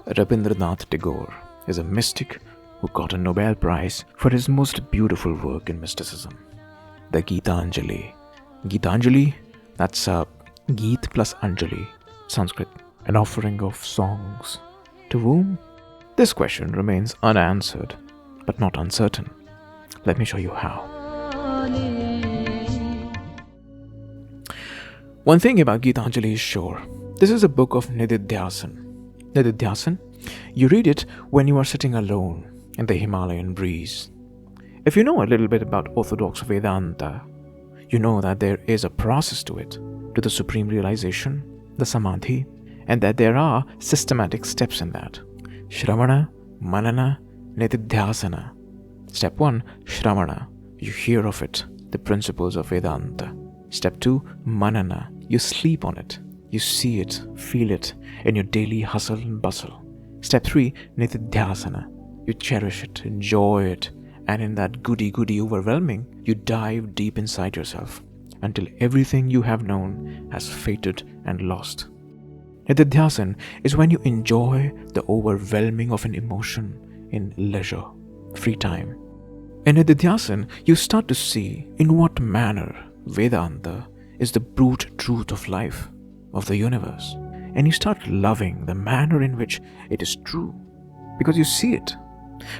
Rabindranath Tagore is a mystic who got a Nobel Prize for his most beautiful work in mysticism, the Gitanjali. Gitanjali, that's Geet plus Anjali, Sanskrit, an offering of songs. To whom? This question remains unanswered, but not uncertain. Let me show you how. One thing about Gitanjali is sure. This is a book of Nidhidhyaasan. Nidhidhyaasan? You read it when you are sitting alone in the Himalayan breeze. If you know a little bit about Orthodox Vedanta, you know that there is a process to it, to the supreme realization, the Samadhi, and that there are systematic steps in that. Shravana, Manana, Nidhidhyasana. Step 1, Shravana. You hear of it, the principles of Vedanta. Step 2, Manana. You sleep on it. You see it, feel it in your daily hustle and bustle. Step 3, Nidhidhyasana. You cherish it, enjoy it, and in that goody-goody overwhelming, you dive deep inside yourself until everything you have known has faded and lost. Nidhidhyaasan is when you enjoy the overwhelming of an emotion in leisure, free time. In Nidhidhyaasan, you start to see in what manner Vedanta is the brute truth of life, of the universe, and you start loving the manner in which it is true, because you see it,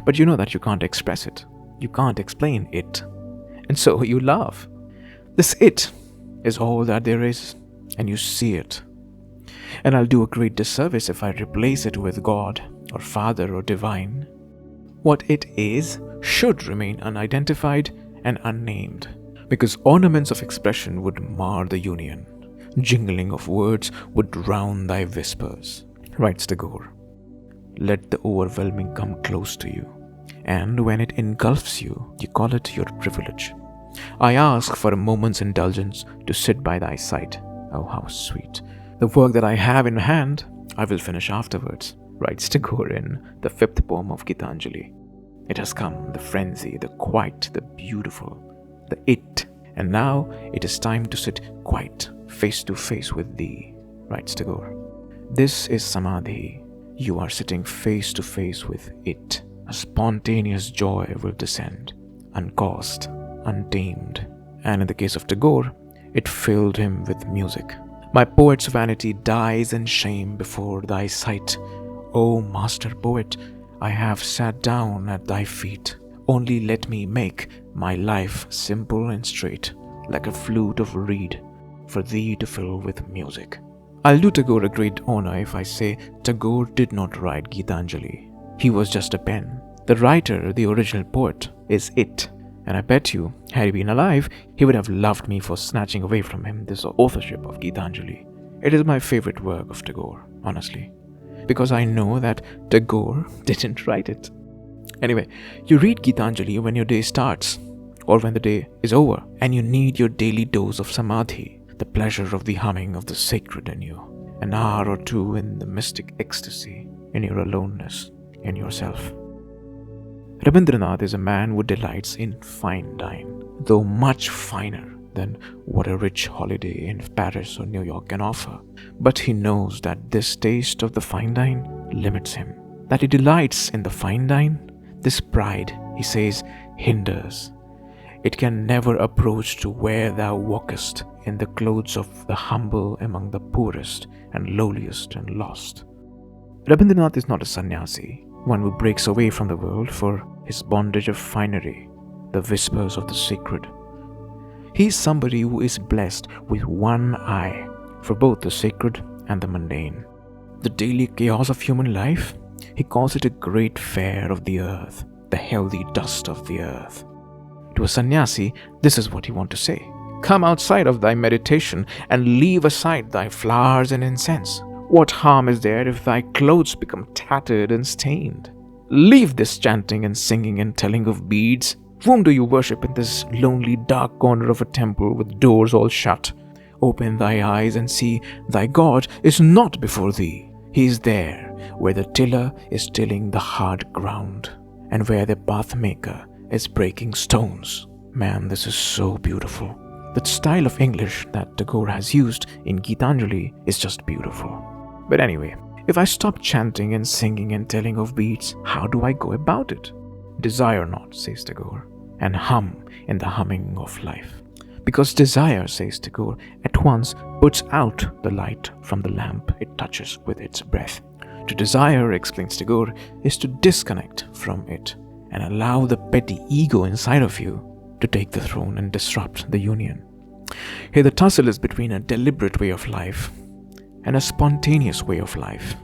but you know that you can't express it, you can't explain it, and so you love. This it is all that there is, and you see it. And I'll do a great disservice if I replace it with God or Father or Divine. What it is should remain unidentified and unnamed, because ornaments of expression would mar the union. Jingling of words would drown thy whispers, writes Tagore. Let the overwhelming come close to you, and when it engulfs you, you call it your privilege. I ask for a moment's indulgence to sit by thy side. Oh, how sweet. The work that I have in hand, I will finish afterwards, writes Tagore in the 5th poem of Gitanjali. It has come, the frenzy, the quiet, the beautiful, the it, and now it is time to sit quiet, face to face with thee, writes Tagore. This is Samadhi. You are sitting face to face with it. A spontaneous joy will descend, uncaused, untamed, and in the case of Tagore, it filled him with music. My poet's vanity dies in shame before thy sight. O master poet, I have sat down at thy feet. Only let me make my life simple and straight, like a flute of reed, for thee to fill with music. I'll do Tagore a great honor if I say Tagore did not write Gitanjali. He was just a pen. The writer, the original poet, is it. And I bet you, had he been alive, he would have loved me for snatching away from him this authorship of Gitanjali. It is my favorite work of Tagore, honestly, because I know that Tagore didn't write it. Anyway, you read Gitanjali when your day starts, or when the day is over, and you need your daily dose of Samadhi, the pleasure of the humming of the sacred in you, an hour or two in the mystic ecstasy, in your aloneness, in yourself. Rabindranath is a man who delights in fine dine, though much finer than what a rich holiday in Paris or New York can offer. But he knows that this taste of the fine dine limits him, that he delights in the fine dine. This pride, he says, hinders. It can never approach to where thou walkest in the clothes of the humble among the poorest and lowliest and lost. Rabindranath is not a sannyasi, one who breaks away from the world for his bondage of finery, the whispers of the sacred. He is somebody who is blessed with one eye for both the sacred and the mundane. The daily chaos of human life, he calls it a great fair of the earth, the healthy dust of the earth. To a sannyasi, this is what he wants to say. Come outside of thy meditation and leave aside thy flowers and incense. What harm is there if thy clothes become tattered and stained? Leave this chanting and singing and telling of beads. Whom do you worship in this lonely dark corner of a temple with doors all shut? Open thy eyes and see thy God is not before thee. He is there where the tiller is tilling the hard ground and where the pathmaker is breaking stones. Man, this is so beautiful. The style of English that Tagore has used in Gitanjali is just beautiful. But anyway, If I stop chanting and singing and telling of beats, how do I go about it? Desire not, says Tagore, and hum in the humming of life. Because desire, says Tagore, at once puts out the light from the lamp it touches with its breath. To desire, explains Tagore, is to disconnect from it and allow the petty ego inside of you to take the throne and disrupt the union. Here the tussle is between a deliberate way of life and a spontaneous way of life.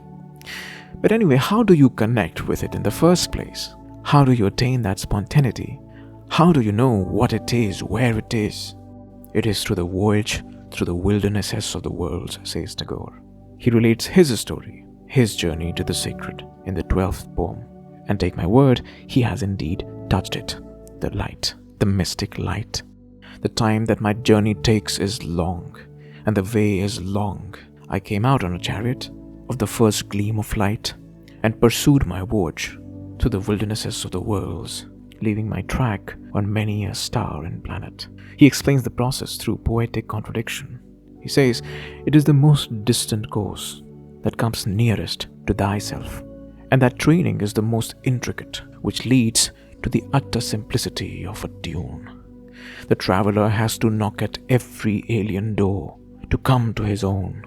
But anyway, how do you connect with it in the first place? How do you attain that spontaneity? How do you know what it is, where it is? It is through the voyage, through the wildernesses of the world, says Tagore. He relates his story, his journey to the sacred in the 12th poem. And take my word, he has indeed touched it. The light, the mystic light. The time that my journey takes is long, and the way is long. I came out on a chariot of the first gleam of light and pursued my voyage through the wildernesses of the worlds, leaving my track on many a star and planet. He explains the process through poetic contradiction. He says, it is the most distant course that comes nearest to thyself, and that training is the most intricate, which leads to the utter simplicity of a tune. The traveler has to knock at every alien door to come to his own,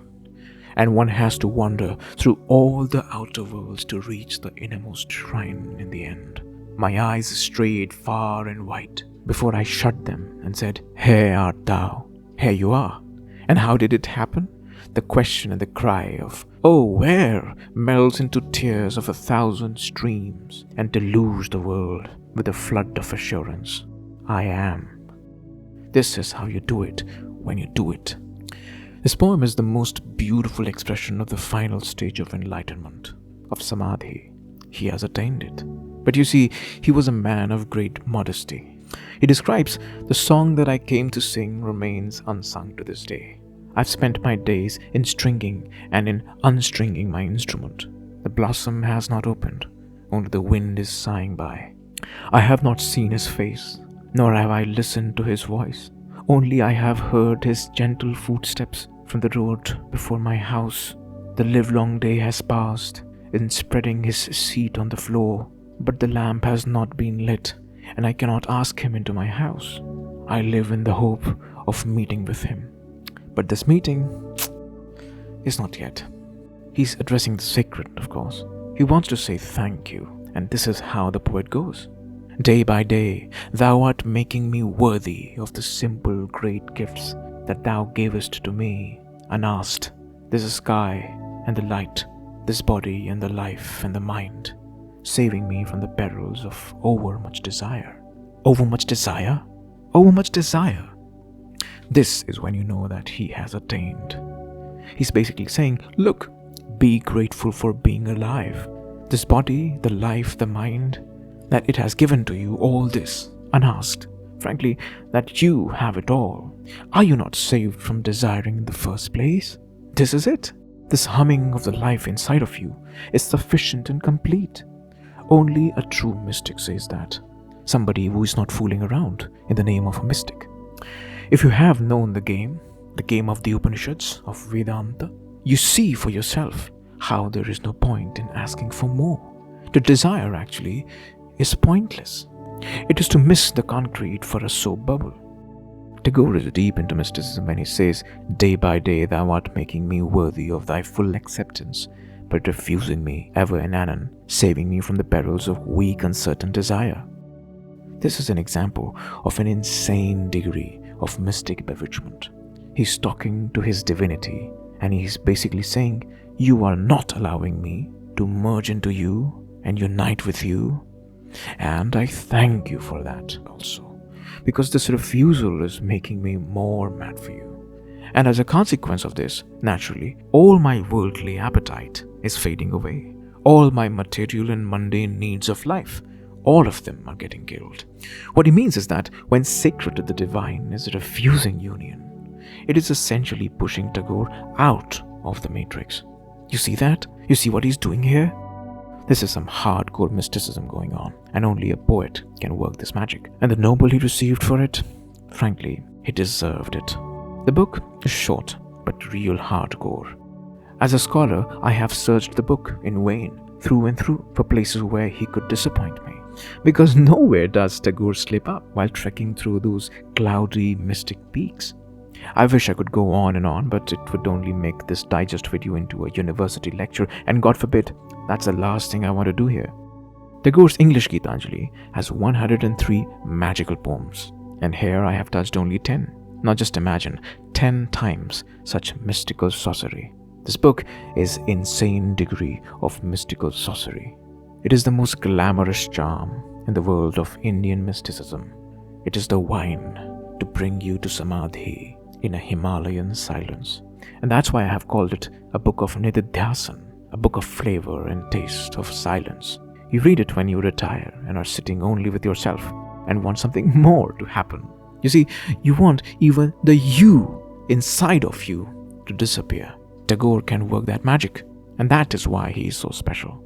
and one has to wander through all the outer worlds to reach the innermost shrine in the end. My eyes strayed far and wide before I shut them and said, here art thou, here you are. And how did it happen? The question and the cry of, oh, where, melts into tears of 1,000 streams and deluge the world with a flood of assurance. I am. This is how you do it when you do it. This poem is the most beautiful expression of the final stage of enlightenment, of Samadhi. He has attained it. But you see, he was a man of great modesty. He describes, the song that I came to sing remains unsung to this day. I've spent my days in stringing and in unstringing my instrument. The blossom has not opened, only the wind is sighing by. I have not seen his face, nor have I listened to his voice. Only I have heard his gentle footsteps from the road before my house. The livelong day has passed in spreading his seat on the floor, but the lamp has not been lit, and I cannot ask him into my house. I live in the hope of meeting with him. But this meeting is not yet. He's addressing the sacred, of course. He wants to say thank you, and this is how the poet goes. Day by day, thou art making me worthy of the simple great gifts that thou gavest to me, unasked. This sky and the light, this body and the life and the mind, saving me from the perils of overmuch desire. Overmuch desire? Overmuch desire. This is when you know that he has attained. He's basically saying, look, be grateful for being alive. This body, the life, the mind, that it has given to you all this, unasked. Frankly, that you have it all. Are you not saved from desiring in the first place? This is it. This humming of the life inside of you is sufficient and complete. Only a true mystic says that. Somebody who is not fooling around in the name of a mystic. If you have known the game of the Upanishads, of Vedanta, you see for yourself how there is no point in asking for more. To desire, actually, is pointless. It is to miss the concrete for a soap bubble. Tagore is deep into mysticism when he says, day by day thou art making me worthy of thy full acceptance, but refusing me ever and anon, saving me from the perils of weak, uncertain desire. This is an example of an insane degree of mystic bewitchment. He's talking to his divinity, and he's basically saying, you are not allowing me to merge into you and unite with you, and I thank you for that also, because this refusal is making me more mad for you. And as a consequence of this, naturally, all my worldly appetite is fading away. All my material and mundane needs of life, all of them are getting killed. What he means is that when sacred to the divine is refusing union, it is essentially pushing Tagore out of the matrix. You see that? You see what he's doing here? This is some hardcore mysticism going on, and only a poet can work this magic. And the Nobel he received for it, frankly, he deserved it. The book is short, but real hardcore. As a scholar, I have searched the book in vain, through and through, for places where he could disappoint me. Because nowhere does Tagore slip up while trekking through those cloudy, mystic peaks. I wish I could go on and on, but it would only make this digest video into a university lecture, and God forbid, that's the last thing I want to do here. Tagore's English Gitanjali has 103 magical poems, and here I have touched only 10. Now just imagine 10 times such mystical sorcery. This book is insane degree of mystical sorcery. It is the most glamorous charm in the world of Indian mysticism. It is the wine to bring you to Samadhi in a Himalayan silence. And that's why I have called it a book of Nidhidhyaasan, a book of flavor and taste of silence. You read it when you retire and are sitting only with yourself and want something more to happen. You see, you want even the you inside of you to disappear. Tagore can work that magic, and that is why he is so special.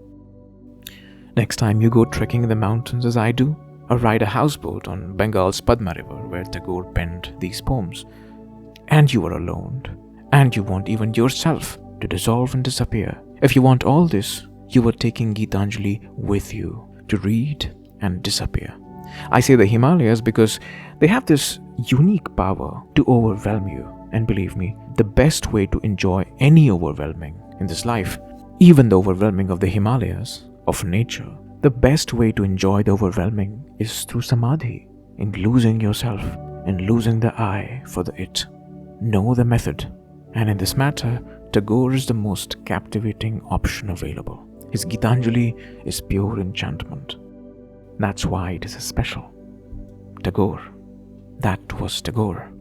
Next time you go trekking in the mountains as I do, or ride a houseboat on Bengal's Padma River where Tagore penned these poems, and you are alone, and you want even yourself to dissolve and disappear. If you want all this, you are taking Gitanjali with you to read and disappear. I say the Himalayas because they have this unique power to overwhelm you. And believe me, the best way to enjoy any overwhelming in this life, even the overwhelming of the Himalayas, of nature, the best way to enjoy the overwhelming is through Samadhi, in losing yourself and losing the I for the it. Know the method, and in this matter, Tagore is the most captivating option available. His Gitanjali is pure enchantment. That's why it is special. Tagore. That was Tagore.